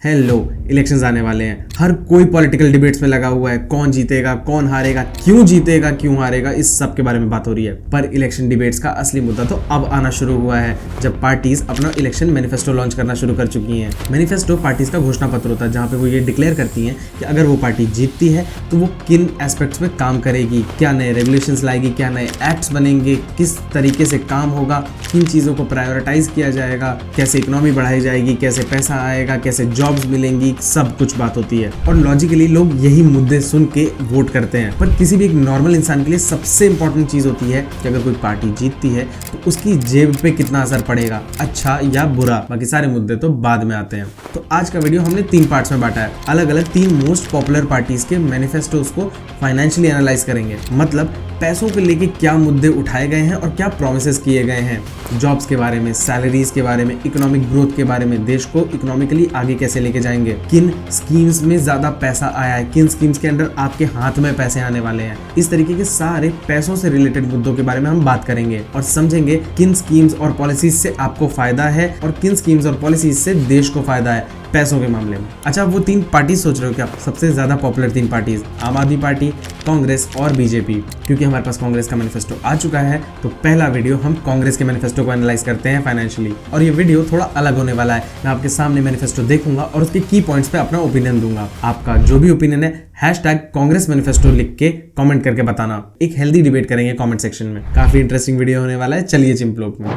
Hello, elections आने वाले हैं। हर कोई पॉलिटिकल डिबेट्स में लगा हुआ है। कौन जीतेगा, कौन हारेगा, क्यों जीतेगा, क्यों हारेगा, इस सब के बारे में बात हो रही है। पर इलेक्शन डिबेट्स का असली मुद्दा तो अब आना शुरू हुआ है, जब पार्टीज अपना इलेक्शन मैनिफेस्टो लॉन्च करना शुरू कर चुकी हैं। मैनिफेस्टो पार्टीज का घोषणा पत्र होता है, जहां पे वो ये डिक्लेयर करती हैं कि अगर वो पार्टी जीतती है तो वो किन एस्पेक्ट्स में काम करेगी, क्या नए रेगुलेशंस लाएगी, क्या नए एक्ट्स बनेंगे, किस तरीके से काम होगा, किन चीज़ों को प्रायोरिटाइज किया जाएगा, कैसे इकोनॉमी बढ़ाई जाएगी, कैसे पैसा आएगा, कैसे जॉब्स मिलेंगी, सब कुछ बात होती है। और लॉजिकली लोग यही मुद्दे सुन के वोट करते हैं। पर किसी भी एक नॉर्मल इंसान के लिए सबसे इंपॉर्टेंट चीज़ होती है कि अगर कोई पार्टी जीतती है तो उसकी जेब पे कितना असर पड़ेगा, अच्छा या बुरा। बाकी सारे मुद्दे तो बाद में आते हैं। तो आज का वीडियो हमने 3 पार्ट्स में बांटा है। अलग अलग 3 मोस्ट पॉपुलर पार्टीज के मैनिफेस्टोस को फाइनेंशियली एनालाइज करेंगे। मतलब पैसों को लेके क्या मुद्दे उठाए गए हैं और क्या प्रोमिसेस किए गए हैं, जॉब्स के बारे में, सैलरीज के बारे में, इकोनॉमिक ग्रोथ के बारे में, देश को इकोनॉमिकली आगे कैसे लेके जाएंगे, किन स्कीम्स में ज्यादा पैसा आया है, किन स्कीम्स के अंडर आपके हाथ में पैसे आने वाले हैं। इस तरीके के सारे पैसों से रिलेटेड मुद्दों के बारे में हम बात करेंगे और समझेंगे किन स्कीम्स और पॉलिसीज से आपको फायदा है और किन स्कीम्स और पॉलिसीज से देश को फायदा है पैसों के मामले में। अच्छा, वो 3 पार्टी सोच रहे हो क्या? सबसे ज्यादा पॉपुलर 3 पार्टीज, आम आदमी पार्टी, कांग्रेस और बीजेपी। क्योंकि हमारे पास कांग्रेस का मैनिफेस्टो आ चुका है तो पहला वीडियो हम कांग्रेस के मैनिफेस्टो को एनालाइज करते हैं फाइनेंशियली। और ये वीडियो थोड़ा अलग होने वाला है। मैं आपके सामने मैनिफेस्टो देखूंगा और उसके की पॉइंट्स पे अपना ओपिनियन दूंगा। आपका जो भी ओपिनियन है #कांग्रेस मैनिफेस्टो लिख के कमेंट करके बताना। एक हेल्दी डिबेट करेंगे कमेंट सेक्शन में। काफी इंटरेस्टिंग वीडियो होने वाला है। चलिए चिंपलोक में।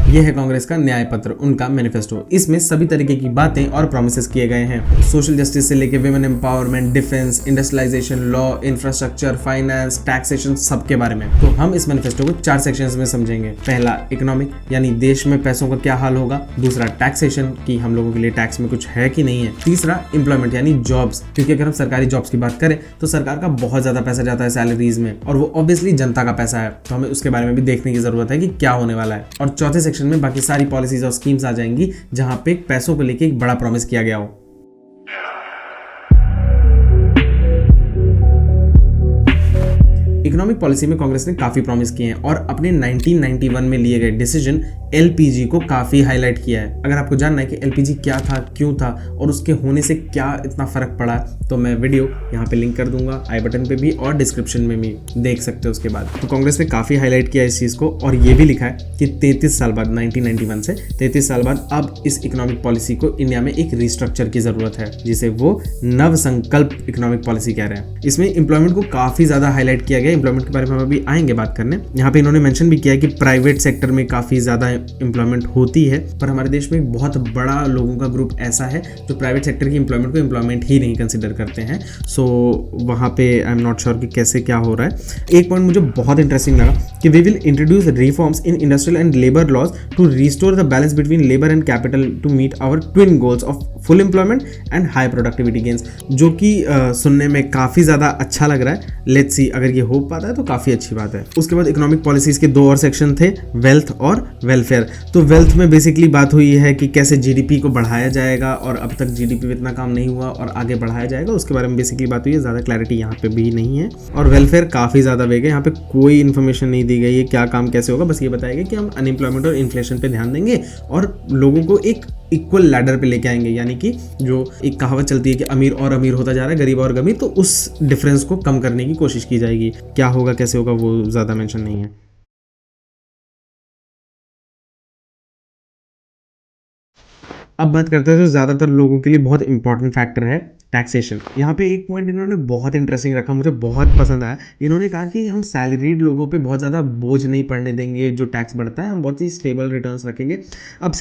यह है कांग्रेस का न्याय पत्र, उनका मैनिफेस्टो। इसमें सभी तरीके की बातें और प्रोमिसेस किए गए हैं। सोशल जस्टिस से लेके women empowerment, defence, industrialisation, law, infrastructure, finance, taxation, सबके बारे में। तो हम इस मैनिफेस्टो को 4 सेक्शंस में समझेंगे। पहला इकोनॉमिक, यानी देश में पैसों का क्या हाल होगा। दूसरा टैक्सेशन, कि हम लोगों के लिए टैक्स में कुछ है कि नहीं है। तीसरा एम्प्लॉयमेंट, यानी जॉब्स, क्योंकि अगर हम सरकारी जॉब्स की बात करें तो सरकार का बहुत ज्यादा पैसा जाता है सैलरीज में और वो ऑब्वियसली जनता का पैसा है, तो हमें उसके बारे में भी देखने की जरूरत है कि क्या होने वाला है। और चौथे सेक्शन में बाकी सारी पॉलिसीज और स्कीम्स आ जाएंगी जहां पे पैसों को लेके एक बड़ा प्रॉमिस किया गया हो। इकोनॉमिक पॉलिसी में कांग्रेस ने काफी प्रॉमिस किए हैं और अपने 1991 में लिए गए डिसीजन एलपीजी को काफी हाईलाइट किया है। अगर आपको जानना है कि एलपीजी क्या था, क्यों था और उसके होने से क्या इतना फर्क पड़ा, तो मैं वीडियो यहाँ पे लिंक कर दूंगा, आई बटन पे भी और डिस्क्रिप्शन में भी देख सकते हो। उसके बाद तो कांग्रेस ने काफी हाईलाइट किया इस चीज को और ये भी लिखा है कि 33 साल बाद, 1991 से 33 साल बाद अब इस इकोनॉमिक पॉलिसी को इंडिया में एक रिस्ट्रक्चर की जरूरत है, जिसे वो नव संकल्प इकोनॉमिक पॉलिसी कह रहे हैं। इसमें इंप्लॉयमेंट को काफी ज्यादा हाईलाइट किया गया। इंप्लॉयमेंट के बारे में हम अभी आएंगे बात करने। यहाँ पे इन्होंने मेंशन भी किया है कि प्राइवेट सेक्टर में काफी ज्यादा एम्प्लॉयमेंट होती है, पर हमारे देश में बहुत बड़ा लोगों का ग्रुप ऐसा है जो प्राइवेट सेक्टर की एम्प्लॉयमेंट को एम्प्लॉयमेंट ही नहीं कंसिडर करते हैं। सो वहाँ पे आई एम नॉट श्योर कि कैसे क्या हो रहा है। एक पॉइंट मुझे बहुत इंटरेस्टिंग लगा कि we will introduce reforms in industrial and labour laws to restore the balance between labour and capital to meet our twin goals of full employment and high productivity gains, जो कि सुनने में काफ़ी ज़्यादा अच्छा लग रहा है। लेट्स सी, अगर ये हो पाता है तो काफ़ी अच्छी बात है। उसके बाद इकोनॉमिक पॉलिसीज़ के 2 और सेक्शन थे, वेल्थ और वेलफेयर। तो वेल्थ में बेसिकली बात हुई है कि कैसे जीडीपी को बढ़ाया जाएगा और अब तक जीडीपी में इतना काम नहीं हुआ और आगे बढ़ाया जाएगा, उसके बारे में बेसिकली बात हुई है। ज़्यादा क्लैरिटी यहाँ पे भी नहीं है। और वेलफेयर काफ़ी ज़्यादा वेग है, यहाँ पे कोई इन्फॉर्मेशन नहीं दी गई है क्या काम कैसे होगा। बस ये बताया गया कि हम अनएम्प्लॉयमेंट और इन्फ्लेशन पे ध्यान देंगे और लोगों को एक इक्वल लैडर पे लेके आएंगे, यानी कि जो एक कहावत चलती है कि अमीर और अमीर होता जा रहा है, गरीब और गरीब, तो उस डिफरेंस को कम करने की कोशिश की जाएगी। क्या होगा कैसे होगा वो ज़्यादा मेंशन नहीं है। अब बात करते हैं जो ज़्यादातर लोगों के लिए बहुत इंपॉर्टेंट फैक्टर है, टैक्सेशन। यहाँ पे एक पॉइंट इन्होंने बहुत इंटरेस्टिंग रखा, मुझे बहुत पसंद आया। इन्होंने कहा कि हम सैलरीड लोगों पे बहुत ज़्यादा बोझ नहीं पड़ने देंगे, जो टैक्स बढ़ता है हम बहुत ही स्टेबल रिटर्न्स रखेंगे। अब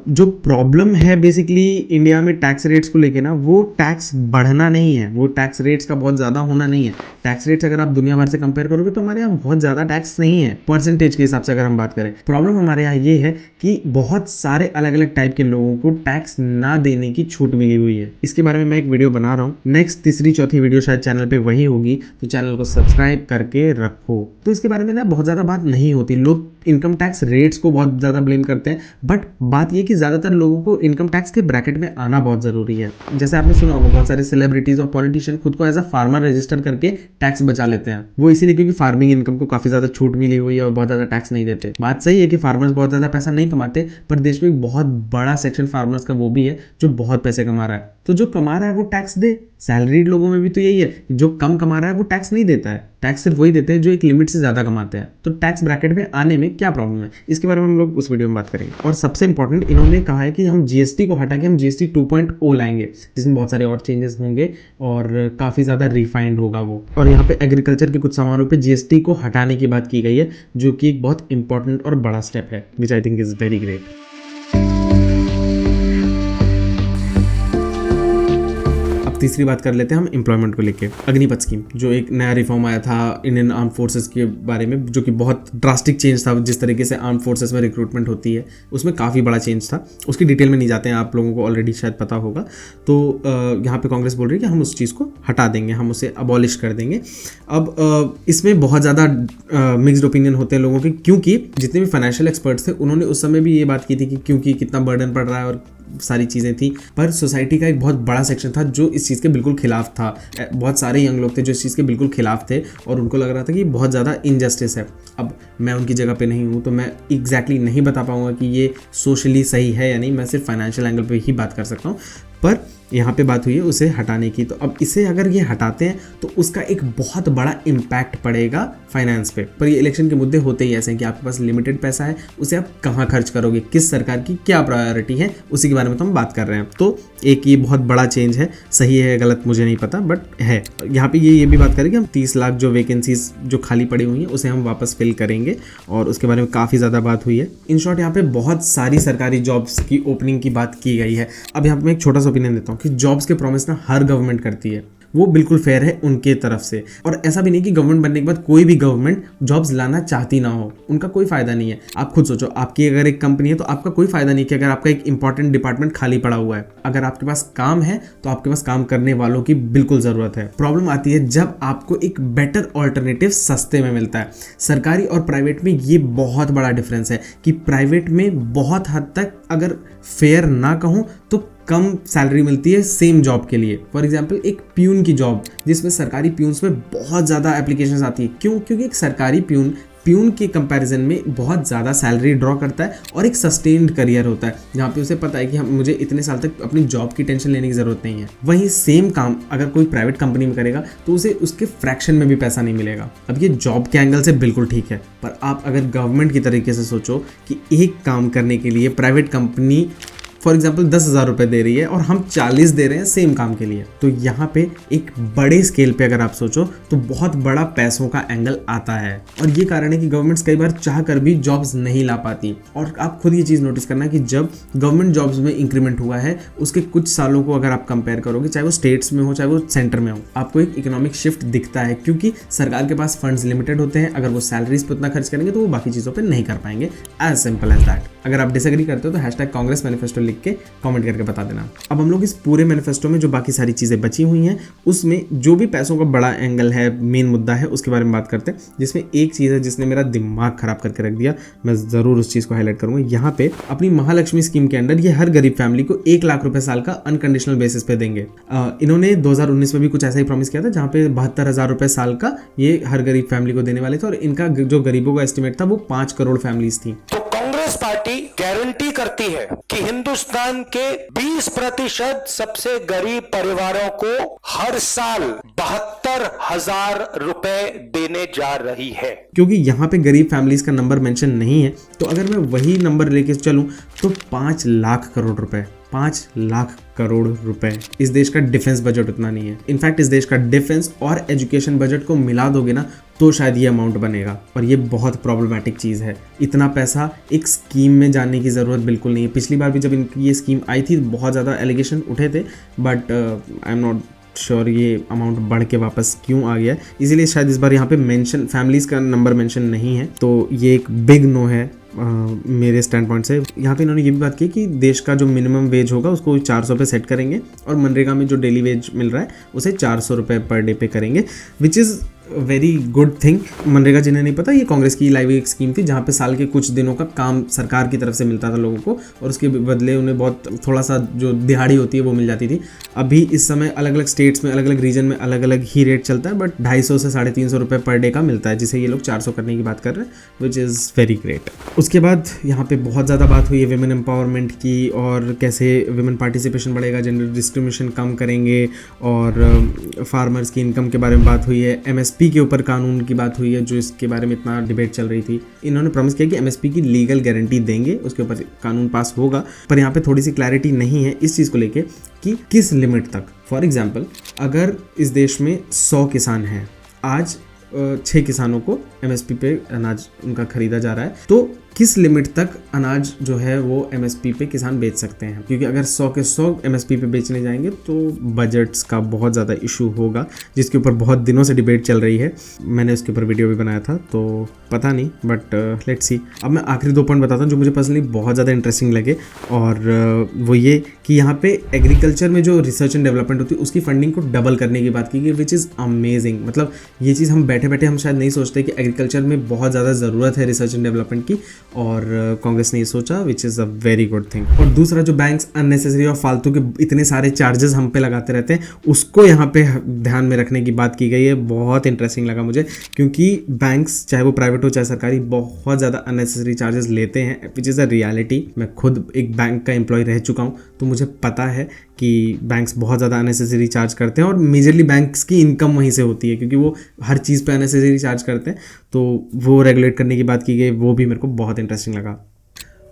जो प्रॉब्लम है बेसिकली इंडिया में टैक्स रेट्स को लेके ना, वो टैक्स बढ़ना नहीं है, वो टैक्स रेट्स का बहुत ज़्यादा होना नहीं है। टैक्स रेट्स अगर आप दुनिया भर से कंपेयर करोगे तो हमारे यहाँ बहुत ज़्यादा टैक्स नहीं है परसेंटेज के हिसाब से अगर हम बात करें। प्रॉब्लम हमारे यहाँ ये है कि बहुत सारे अलग अलग टाइप के लोगों को टैक्स ना देने की छूट मिली हुई है। इसके बारे में मैं एक वीडियो बना रहा हूँ, नेक्स्ट तीसरी चौथी वीडियो शायद चैनल पे वही होगी, तो चैनल को सब्सक्राइब करके रखो। तो इसके बारे में ना बहुत ज़्यादा बात नहीं होती, लोग इनकम टैक्स रेट्स को बहुत ज़्यादा ब्लेम करते हैं, बट बात ये कि ज़्यादातर लोगों को इनकम टैक्स के ब्रैकेट में आना बहुत ज़रूरी है। जैसे आपने सुना होगा बहुत सारे सेलिब्रिटीज़ और पॉलिटिशियन खुद को एज अ फार्मर रजिस्टर करके टैक्स बचा लेते हैं। वो इसीलिए क्योंकि फार्मिंग इनकम को काफ़ी ज़्यादा छूट मिली हुई है और बहुत ज़्यादा टैक्स नहीं देते। बात सही है कि फार्मर्स बहुत ज़्यादा पैसा नहीं कमाते, पर देश में एक बहुत बड़ा सेक्शन फार्मर्स का वो भी है जो बहुत पैसे कमा रहा है। तो जो कमा रहा है वो टैक्स दे। सैलरीड लोगों में भी तो यही है, जो कम कमा रहा है वो टैक्स नहीं देता है। टैक्स सिर्फ वही देते हैं जो एक लिमिट से ज़्यादा कमाते हैं। तो टैक्स ब्रैकेट में आने में क्या प्रॉब्लम है, इसके बारे में हम लोग उस वीडियो में बात करेंगे। और सबसे इंपॉर्टेंट, इन्होंने कहा है कि हम जीएसटी को हटा के हम जीएसटी 2.0 लाएंगे, जिसमें बहुत सारे और चेंजेस होंगे और काफ़ी ज़्यादा रिफाइंड होगा वो। और यहाँ पे एग्रीकल्चर के कुछ सामानों पे जीएसटी को हटाने की बात की गई है, जो कि एक बहुत इंपॉर्टेंट और बड़ा स्टेप है, which I think is very great. तीसरी बात कर लेते हैं हम एम्प्लॉयमेंट को लेके। अग्निपथ स्कीम, जो एक नया रिफॉर्म आया था इंडियन आर्म फोर्सेस के बारे में, जो कि बहुत ड्रास्टिक चेंज था जिस तरीके से आर्म फोर्सेस में रिक्रूटमेंट होती है, उसमें काफ़ी बड़ा चेंज था। उसकी डिटेल में नहीं जाते हैं, आप लोगों को ऑलरेडी शायद पता होगा। तो यहाँ पे कांग्रेस बोल रही है कि हम उस चीज़ को हटा देंगे, हम उसे अबॉलिश कर देंगे। अब इसमें बहुत ज़्यादा मिक्स्ड ओपिनियन होते हैं लोगों के, क्योंकि जितने भी फाइनेंशियल एक्सपर्ट्स थे उन्होंने उस समय भी ये बात की थी कि क्योंकि कितना बर्डन पड़ रहा है और सारी चीज़ें थी। पर सोसाइटी का एक बहुत बड़ा सेक्शन था जो इस चीज़ के बिल्कुल खिलाफ था। बहुत सारे यंग लोग थे जो इस चीज़ के बिल्कुल खिलाफ थे और उनको लग रहा था कि बहुत ज़्यादा इनजस्टिस है। अब मैं उनकी जगह पे नहीं हूँ तो मैं एग्जैक्टली नहीं बता पाऊँगा कि ये सोशली सही है या नहीं, मैं सिर्फ फाइनेंशियल एंगल पे ही बात कर सकता हूँ। पर यहाँ पे बात हुई है उसे हटाने की। तो अब इसे अगर ये हटाते हैं तो उसका एक बहुत बड़ा इम्पैक्ट पड़ेगा फाइनेंस पे। पर ये इलेक्शन के मुद्दे होते ही ऐसे हैं कि आपके पास लिमिटेड पैसा है, उसे आप कहाँ खर्च करोगे, किस सरकार की क्या प्रायोरिटी है, उसी के बारे में तो हम बात कर रहे हैं। तो एक ये बहुत बड़ा चेंज है, सही है गलत मुझे नहीं पता, बट है। यहाँ पे ये भी बात करें कि हम 30 लाख जो वैकेंसीज जो खाली पड़ी हुई हैं उसे हम वापस फिल करेंगे और उसके बारे में काफ़ी ज़्यादा बात हुई है। इन शॉर्ट यहाँ पे बहुत सारी सरकारी जॉब्स की ओपनिंग की बात की गई है। अब यहाँ पे मैं एक छोटा सा ओपिनियन देता हूँ कि जॉब्स के प्रॉमिस ना हर गवर्नमेंट करती है, वो बिल्कुल फेयर है उनके तरफ से। और ऐसा भी नहीं कि गवर्नमेंट बनने के बाद कोई भी गवर्नमेंट जॉब्स लाना चाहती ना हो, उनका कोई फायदा नहीं है। आप खुद सोचो, आपकी अगर एक कंपनी है तो आपका कोई फायदा नहीं कि अगर आपका एक इंपॉर्टेंट डिपार्टमेंट खाली पड़ा हुआ है। अगर आपके पास काम है तो आपके पास काम करने वालों की बिल्कुल ज़रूरत है। प्रॉब्लम आती है जब आपको एक बेटर ऑल्टरनेटिव सस्ते में मिलता है। सरकारी और प्राइवेट में ये बहुत बड़ा डिफरेंस है कि प्राइवेट में बहुत हद तक, अगर फेयर ना कहूँ तो कम सैलरी मिलती है सेम जॉब के लिए। फॉर एग्जांपल एक प्यून की जॉब, जिसमें सरकारी प्यून्स में बहुत ज़्यादा एप्लीकेशंस आती है। क्यों? क्योंकि एक सरकारी प्यून के कंपैरिजन में बहुत ज़्यादा सैलरी ड्रॉ करता है और एक सस्टेन्ड करियर होता है जहाँ पे उसे पता है कि मुझे इतने साल तक अपनी जॉब की टेंशन लेने की ज़रूरत नहीं है। वहीं सेम काम अगर कोई प्राइवेट कंपनी में करेगा तो उसे उसके फ्रैक्शन में भी पैसा नहीं मिलेगा। अब ये जॉब के एंगल से बिल्कुल ठीक है, पर आप अगर गवर्नमेंट की तरीके से सोचो कि एक काम करने के लिए प्राइवेट कंपनी फॉर एग्जाम्पल 10,000 रुपये दे रही है और हम 40 दे रहे हैं सेम काम के लिए, तो यहाँ पे एक बड़े स्केल पे अगर आप सोचो तो बहुत बड़ा पैसों का एंगल आता है। और ये कारण है कि गवर्नमेंट्स कई बार चाह कर भी जॉब्स नहीं ला पाती। और आप खुद ये चीज़ नोटिस करना कि जब गवर्नमेंट जॉब्स में इंक्रीमेंट हुआ है उसके कुछ सालों को अगर आप कंपेयर करोगे, चाहे वो स्टेट्स में हो चाहे वो सेंटर में हो, आपको एक इकोनॉमिक शिफ्ट दिखता है, क्योंकि सरकार के पास फंड्स लिमिटेड होते हैं। अगर वो सैलरीज पर उतना खर्च करेंगे तो वो बाकी चीज़ों पर नहीं कर पाएंगे। As simple as that. अगर आप डिसएग्री करते हो तो #कांग्रेस मैनिफेस्टो लिख के कमेंट करके बता देना। अब हम लोग इस पूरे मैनिफेस्टो में जो बाकी सारी चीज़ें बची हुई हैं उसमें जो भी पैसों का बड़ा एंगल है, मेन मुद्दा है, उसके बारे में बात करते हैं। जिसमें एक चीज़ है जिसने मेरा दिमाग खराब करके रख दिया, मैं ज़रूर उस चीज़ को हाईलाइट करूँगा। यहाँ पे अपनी महालक्ष्मी स्कीम के अंडर ये हर गरीब फैमिली को 1 लाख रुपए साल का अनकंडीशनल बेसिस पे देंगे। इन्होंने 2019 में भी कुछ ऐसा ही प्रॉमिस किया था जहाँ पे 72,000 रुपए साल का ये हर गरीब फैमिली को देने वाले थे और इनका जो गरीबों का एस्टिमेट था वो 5 करोड़ फैमिलीज थी। कांग्रेस पार्टी गारंटी करती है कि हिंदुस्तान के 20% सबसे गरीब परिवारों को हर साल 72,000 रुपए देने जा रही है। क्योंकि यहाँ पे गरीब फैमिलीज का नंबर मेंशन नहीं है, तो अगर मैं वही नंबर लेके चलूं तो 5 लाख करोड़ रुपए, 5 लाख करोड़ रुपए। इस देश का डिफेंस बजट उतना नहीं है। इनफैक्ट इस देश का डिफेंस और एजुकेशन बजट को मिला दोगे ना तो शायद ये अमाउंट बनेगा, और ये बहुत प्रॉब्लमैटिक चीज़ है। इतना पैसा एक स्कीम में जाने की ज़रूरत बिल्कुल नहीं है। पिछली बार भी जब इनकी ये स्कीम आई थी बहुत ज़्यादा एलिगेशन उठे थे, but I am not sure ये अमाउंट बढ़ के वापस क्यों आ गया, इसीलिए शायद इस बार यहाँ पे मेंशन फैमिलीज़ का नंबर मेंशन नहीं है। तो ये एक बिग नो है मेरे स्टैंड पॉइंट से। यहाँ पे इन्होंने ये भी बात की कि देश का जो मिनिमम वेज होगा उसको 400 पे सेट करेंगे और मनरेगा में जो डेली वेज मिल रहा है उसे 400 रुपये पर डे पे करेंगे, which is very good thing. MNREGA जिन्हें नहीं पता, ये कांग्रेस की लाई हुई एक स्कीम थी जहाँ पे साल के कुछ दिनों का काम सरकार की तरफ से मिलता था लोगों को, और उसके बदले उन्हें बहुत थोड़ा सा जो दिहाड़ी होती है वो मिल जाती थी। अभी इस समय अलग अलग स्टेट्स में, अलग अलग रीजन में अलग अलग ही रेट चलता है, बट 250 से 350 रुपये पर डे का मिलता है, जिसे ये लोग 400 करने की बात कर रहे हैं, विच इज़ वेरी ग्रेट। उसके बाद यहाँ पे बहुत ज़्यादा बात हुई है विमेन एम्पावरमेंट की, और कैसे विमेन पार्टिसिपेशन बढ़ेगा, जेंडर डिस्क्रिमिनेशन कम करेंगे, और फार्मर्स की इनकम के बारे में बात हुई है, एमएसपी के ऊपर कानून की बात हुई है जो इसके बारे में इतना डिबेट चल रही थी। इन्होंने प्रॉमिस किया कि एमएसपी की लीगल गारंटी देंगे, उसके ऊपर कानून पास होगा, पर यहाँ पे थोड़ी सी क्लैरिटी नहीं है इस चीज़ को लेके कि किस लिमिट तक। फॉर एग्जाम्पल, अगर इस देश में 100 किसान हैं, आज 6 किसानों को एमएसपी पे अनाज उनका खरीदा जा रहा है, तो किस लिमिट तक अनाज जो है वो एमएसपी पे किसान बेच सकते हैं, क्योंकि अगर 100 के 100 एमएसपी पे बेचने जाएंगे तो बजट्स का बहुत ज़्यादा इशू होगा, जिसके ऊपर बहुत दिनों से डिबेट चल रही है। मैंने उसके ऊपर वीडियो भी बनाया था, तो पता नहीं, बट लेट्स सी। अब मैं आखिरी 2 पॉइंट बताता हूँ जो मुझे पर्सनली बहुत ज़्यादा इंटरेस्टिंग लगे, और वो ये कि यहाँ पे एग्रीकल्चर में जो रिसर्च एंड डेवलपमेंट होती है उसकी फंडिंग को डबल करने की बात की गई, विच इज़ अमेजिंग। मतलब ये चीज़ हम बैठे बैठे हम शायद नहीं सोचते कि एग्रीकल्चर में बहुत ज़्यादा ज़रूरत है रिसर्च एंड डेवलपमेंट की, और कांग्रेस ने ये सोचा, which is a very good thing. और दूसरा, जो बैंक्स अननेसेसरी और फालतू के इतने सारे चार्जेस हम पे लगाते रहते हैं, उसको यहाँ पे ध्यान में रखने की बात की गई है। बहुत इंटरेस्टिंग लगा मुझे, क्योंकि बैंक्स चाहे वो प्राइवेट हो चाहे सरकारी, बहुत ज़्यादा अननेसेसरी चार्जेस लेते हैं, विच इज़ अ रियलिटी। मैं खुद एक बैंक का एम्प्लॉय रह चुका हूँ, तो मुझे पता है कि बैंक्स बहुत ज़्यादा अननेसेसरी चार्ज करते हैं, और मेजरली बैंक्स की इनकम वहीं से होती है, क्योंकि वो हर चीज़ पे अननेसेसरी चार्ज करते हैं। तो वो रेगुलेट करने की बात की गई, वो भी मेरे को बहुत इंटरेस्टिंग लगा।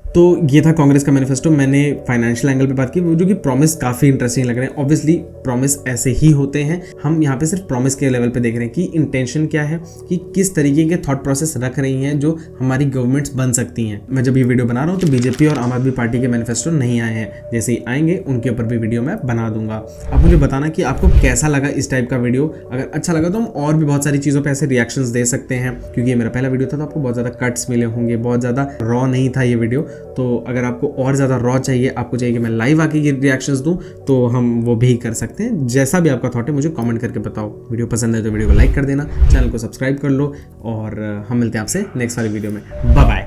तो ये था कांग्रेस का मैनिफेस्टो। मैंने फाइनेंशियल एंगल पे बात की, जो कि प्रॉमिस काफ़ी इंटरेस्टिंग लग रहे हैं। ऑब्वियसली प्रॉमिस ऐसे ही होते हैं, हम यहाँ पे सिर्फ प्रॉमिस के लेवल पे देख रहे हैं कि इंटेंशन क्या है, कि किस तरीके के थॉट प्रोसेस रख रही हैं जो हमारी गवर्नमेंट्स बन सकती हैं। मैं जब ये वीडियो बना रहा हूँ तो बीजेपी और आम आदमी पार्टी के मैनिफेस्टो नहीं आए हैं, जैसे ही आएंगे उनके ऊपर भी वीडियो मैं बना दूंगा। आप मुझे बताना कि आपको कैसा लगा इस टाइप का वीडियो। अगर अच्छा लगा तो हम और भी बहुत सारी चीज़ों पर ऐसे रिएक्शंस दे सकते हैं, क्योंकि ये मेरा पहला वीडियो था, तो आपको बहुत ज़्यादा कट्स मिले होंगे, बहुत ज़्यादा रॉ नहीं था ये वीडियो। तो अगर आपको और ज़्यादा रॉ चाहिए, आपको चाहिए कि मैं लाइव आके ये रिएक्शंस दूं, तो हम वो भी कर सकते हैं। जैसा भी आपका थॉट है मुझे कमेंट करके बताओ। वीडियो पसंद है तो वीडियो को लाइक कर देना, चैनल को सब्सक्राइब कर लो, और हम मिलते हैं आपसे नेक्स्ट वाली वीडियो में। Bye bye.